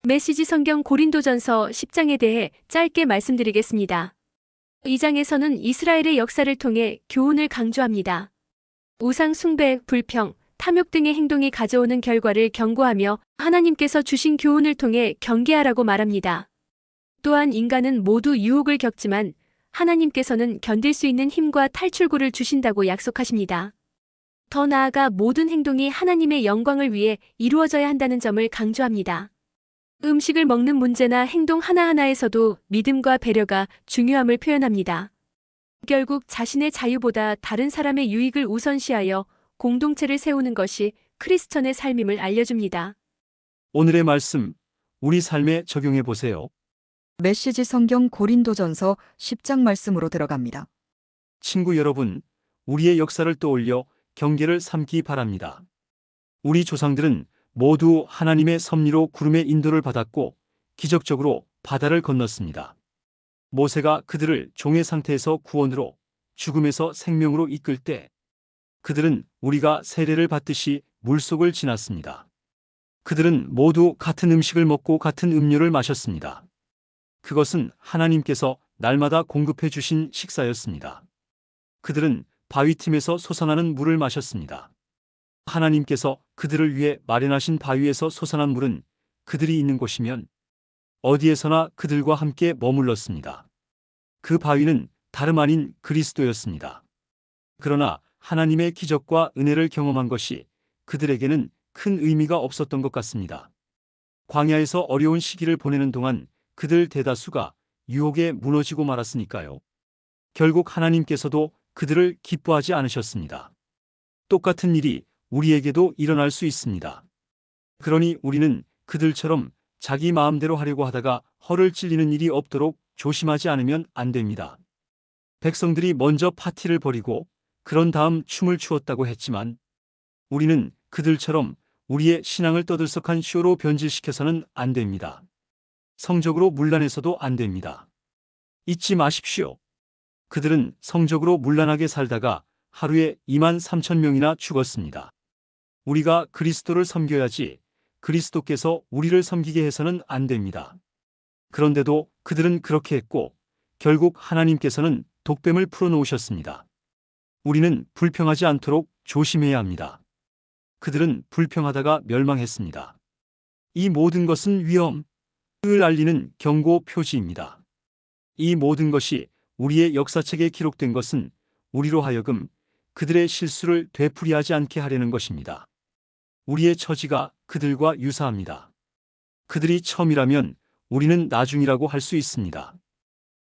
메시지 성경 고린도전서 10장에 대해 짧게 말씀드리겠습니다. 이 장에서는 이스라엘의 역사를 통해 교훈을 강조합니다. 우상 숭배, 불평, 탐욕 등의 행동이 가져오는 결과를 경고하며 하나님께서 주신 교훈을 통해 경계하라고 말합니다. 또한 인간은 모두 유혹을 겪지만 하나님께서는 견딜 수 있는 힘과 탈출구를 주신다고 약속하십니다. 더 나아가 모든 행동이 하나님의 영광을 위해 이루어져야 한다는 점을 강조합니다. 음식을 먹는 문제나 행동 하나하나에서도 믿음과 배려가 중요함을 표현합니다. 결국 자신의 자유보다 다른 사람의 유익을 우선시하여 공동체를 세우는 것이 크리스천의 삶임을 알려줍니다. 오늘의 말씀, 우리 삶에 적용해 보세요. 메시지 성경 고린도전서 10장 말씀으로 들어갑니다. 친구 여러분, 우리의 역사를 떠올려 경계를 삼기 바랍니다. 우리 조상들은 모두 하나님의 섭리로 구름의 인도를 받았고 기적적으로 바다를 건넜습니다. 모세가 그들을 종의 상태에서 구원으로, 죽음에서 생명으로 이끌 때 그들은 우리가 세례를 받듯이 물속을 지났습니다. 그들은 모두 같은 음식을 먹고 같은 음료를 마셨습니다. 그것은 하나님께서 날마다 공급해 주신 식사였습니다. 그들은 바위틈에서 솟아나는 물을 마셨습니다. 하나님께서 그들을 위해 마련하신 바위에서 솟아난 물은 그들이 있는 곳이면 어디에서나 그들과 함께 머물렀습니다. 그 바위는 다름 아닌 그리스도였습니다. 그러나 하나님의 기적과 은혜를 경험한 것이 그들에게는 큰 의미가 없었던 것 같습니다. 광야에서 어려운 시기를 보내는 동안 그들 대다수가 유혹에 무너지고 말았으니까요. 결국 하나님께서도 그들을 기뻐하지 않으셨습니다. 똑같은 일이 우리에게도 일어날 수 있습니다. 그러니 우리는 그들처럼 자기 마음대로 하려고 하다가 허를 찔리는 일이 없도록 조심하지 않으면 안 됩니다. 백성들이 먼저 파티를 벌이고 그런 다음 춤을 추었다고 했지만 우리는 그들처럼 우리의 신앙을 떠들썩한 쇼로 변질시켜서는 안 됩니다. 성적으로 문란해서도 안 됩니다. 잊지 마십시오. 그들은 성적으로 문란하게 살다가 하루에 23,000명이나 죽었습니다. 우리가 그리스도를 섬겨야지 그리스도께서 우리를 섬기게 해서는 안 됩니다. 그런데도 그들은 그렇게 했고 결국 하나님께서는 독뱀을 풀어놓으셨습니다. 우리는 불평하지 않도록 조심해야 합니다. 그들은 불평하다가 멸망했습니다. 이 모든 것은 위험을 알리는 경고 표지입니다. 이 모든 것이 우리의 역사책에 기록된 것은 우리로 하여금 그들의 실수를 되풀이하지 않게 하려는 것입니다. 우리의 처지가 그들과 유사합니다. 그들이 처음이라면 우리는 나중이라고 할 수 있습니다.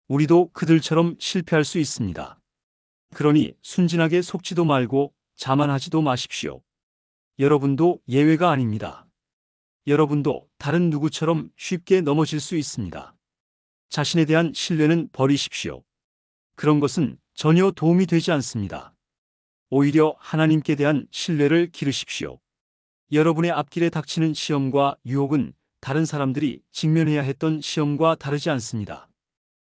우리도 그들처럼 실패할 수 있습니다. 그러니 순진하게 속지도 말고 자만하지도 마십시오. 여러분도 예외가 아닙니다. 여러분도 다른 누구처럼 쉽게 넘어질 수 있습니다. 자신에 대한 신뢰는 버리십시오. 그런 것은 전혀 도움이 되지 않습니다. 오히려 하나님께 대한 신뢰를 기르십시오. 여러분의 앞길에 닥치는 시험과 유혹은 다른 사람들이 직면해야 했던 시험과 다르지 않습니다.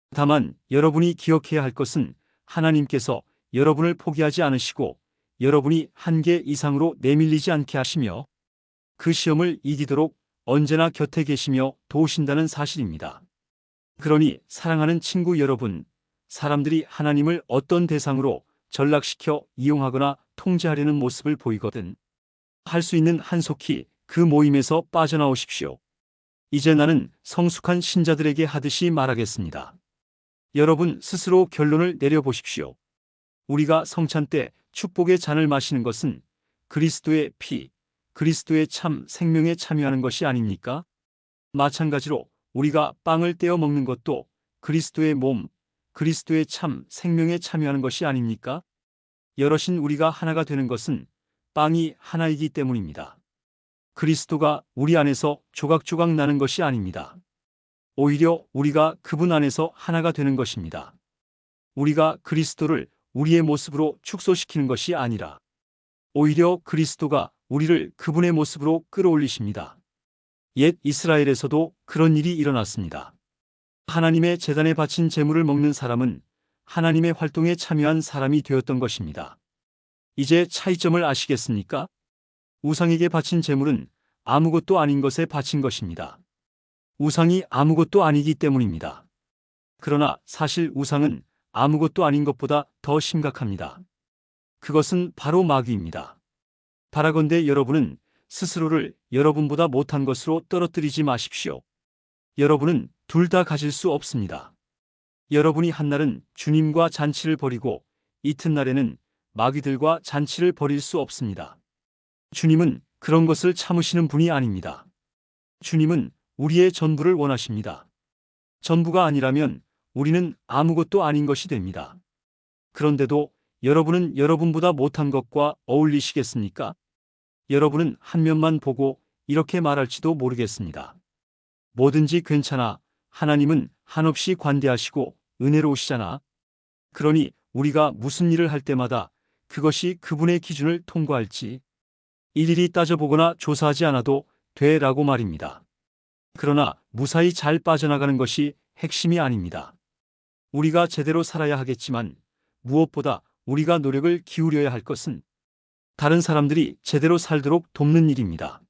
다만 여러분이 기억해야 할 것은 하나님께서 여러분을 포기하지 않으시고 여러분이 한계 이상으로 내밀리지 않게 하시며 그 시험을 이기도록 언제나 곁에 계시며 도우신다는 사실입니다. 그러니 사랑하는 친구 여러분, 사람들이 하나님을 어떤 대상으로 전락시켜 이용하거나 통제하려는 모습을 보이거든 할 수 있는 한속히 그 모임에서 빠져나오십시오. 이제 나는 성숙한 신자들에게 하듯이 말하겠습니다. 여러분 스스로 결론을 내려보십시오. 우리가 성찬 때 축복의 잔을 마시는 것은 그리스도의 피, 그리스도의 참 생명에 참여하는 것이 아닙니까? 마찬가지로 우리가 빵을 떼어 먹는 것도 그리스도의 몸, 그리스도의 참 생명에 참여하는 것이 아닙니까? 여럿인 우리가 하나가 되는 것은 빵이 하나이기 때문입니다. 그리스도가 우리 안에서 조각조각 나는 것이 아닙니다. 오히려 우리가 그분 안에서 하나가 되는 것입니다. 우리가 그리스도를 우리의 모습으로 축소시키는 것이 아니라 오히려 그리스도가 우리를 그분의 모습으로 끌어올리십니다. 옛 이스라엘에서도 그런 일이 일어났습니다. 하나님의 제단에 바친 제물을 먹는 사람은 하나님의 활동에 참여한 사람이 되었던 것입니다. 이제 차이점을 아시겠습니까? 우상에게 바친 제물은 아무것도 아닌 것에 바친 것입니다. 우상이 아무것도 아니기 때문입니다. 그러나 사실 우상은 아무것도 아닌 것보다 더 심각합니다. 그것은 바로 마귀입니다. 바라건대 여러분은 스스로를 여러분보다 못한 것으로 떨어뜨리지 마십시오. 여러분은 둘 다 가질 수 없습니다. 여러분이 한날은 주님과 잔치를 벌이고 이튿날에는 마귀들과 잔치를 벌일 수 없습니다. 주님은 그런 것을 참으시는 분이 아닙니다. 주님은 우리의 전부를 원하십니다. 전부가 아니라면 우리는 아무것도 아닌 것이 됩니다. 그런데도 여러분은 여러분보다 못한 것과 어울리시겠습니까? 여러분은 한 면만 보고 이렇게 말할지도 모르겠습니다. 뭐든지 괜찮아. 하나님은 한없이 관대하시고 은혜로우시잖아. 그러니 우리가 무슨 일을 할 때마다 그것이 그분의 기준을 통과할지 일일이 따져보거나 조사하지 않아도 돼라고 말입니다. 그러나 무사히 잘 빠져나가는 것이 핵심이 아닙니다. 우리가 제대로 살아야 하겠지만 무엇보다 우리가 노력을 기울여야 할 것은 다른 사람들이 제대로 살도록 돕는 일입니다.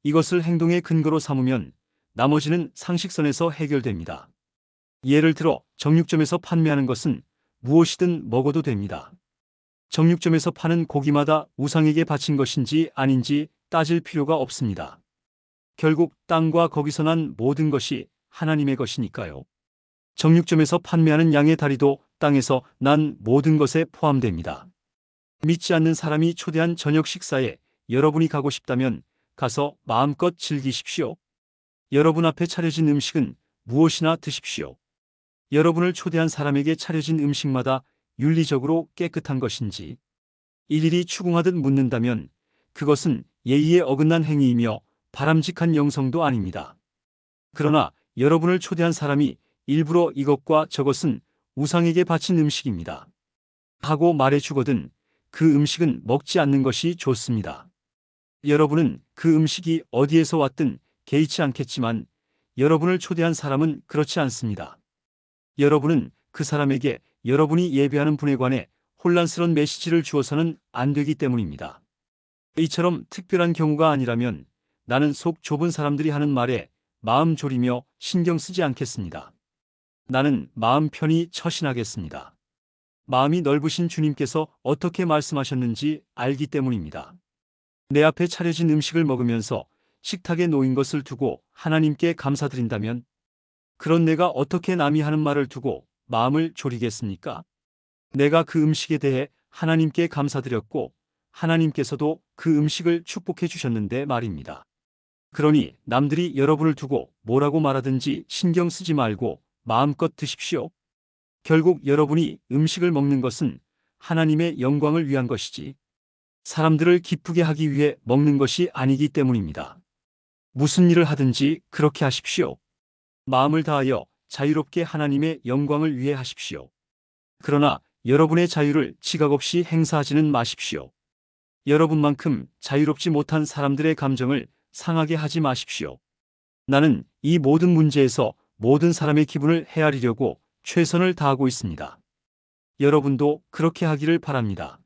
이것을 행동의 근거로 삼으면 나머지는 상식선에서 해결됩니다. 예를 들어 정육점에서 판매하는 것은 무엇이든 먹어도 됩니다. 정육점에서 파는 고기마다 우상에게 바친 것인지 아닌지 따질 필요가 없습니다. 결국 땅과 거기서 난 모든 것이 하나님의 것이니까요. 정육점에서 판매하는 양의 다리도 땅에서 난 모든 것에 포함됩니다. 믿지 않는 사람이 초대한 저녁 식사에 여러분이 가고 싶다면 가서 마음껏 즐기십시오. 여러분 앞에 차려진 음식은 무엇이나 드십시오. 여러분을 초대한 사람에게 차려진 음식마다 윤리적으로 깨끗한 것인지 일일이 추궁하듯 묻는다면 그것은 예의에 어긋난 행위이며 바람직한 영성도 아닙니다. 그러나 여러분을 초대한 사람이 일부러 이것과 저것은 우상에게 바친 음식입니다 하고 말해주거든 그 음식은 먹지 않는 것이 좋습니다. 여러분은 그 음식이 어디에서 왔든 개의치 않겠지만 여러분을 초대한 사람은 그렇지 않습니다. 여러분은 그 사람에게 여러분이 예배하는 분에 관해 혼란스러운 메시지를 주어서는 안 되기 때문입니다. 이처럼 특별한 경우가 아니라면 나는 속 좁은 사람들이 하는 말에 마음 졸이며 신경 쓰지 않겠습니다. 나는 마음 편히 처신하겠습니다. 마음이 넓으신 주님께서 어떻게 말씀하셨는지 알기 때문입니다. 내 앞에 차려진 음식을 먹으면서 식탁에 놓인 것을 두고 하나님께 감사드린다면 그런 내가 어떻게 남이 하는 말을 두고 마음을 졸이겠습니까? 내가 그 음식에 대해 하나님께 감사드렸고 하나님께서도 그 음식을 축복해 주셨는데 말입니다. 그러니 남들이 여러분을 두고 뭐라고 말하든지 신경 쓰지 말고 마음껏 드십시오. 결국 여러분이 음식을 먹는 것은 하나님의 영광을 위한 것이지 사람들을 기쁘게 하기 위해 먹는 것이 아니기 때문입니다. 무슨 일을 하든지 그렇게 하십시오. 마음을 다하여 자유롭게 하나님의 영광을 위해 하십시오. 그러나 여러분의 자유를 지각 없이 행사하지는 마십시오. 여러분만큼 자유롭지 못한 사람들의 감정을 상하게 하지 마십시오. 나는 이 모든 문제에서 모든 사람의 기분을 헤아리려고 최선을 다하고 있습니다. 여러분도 그렇게 하기를 바랍니다.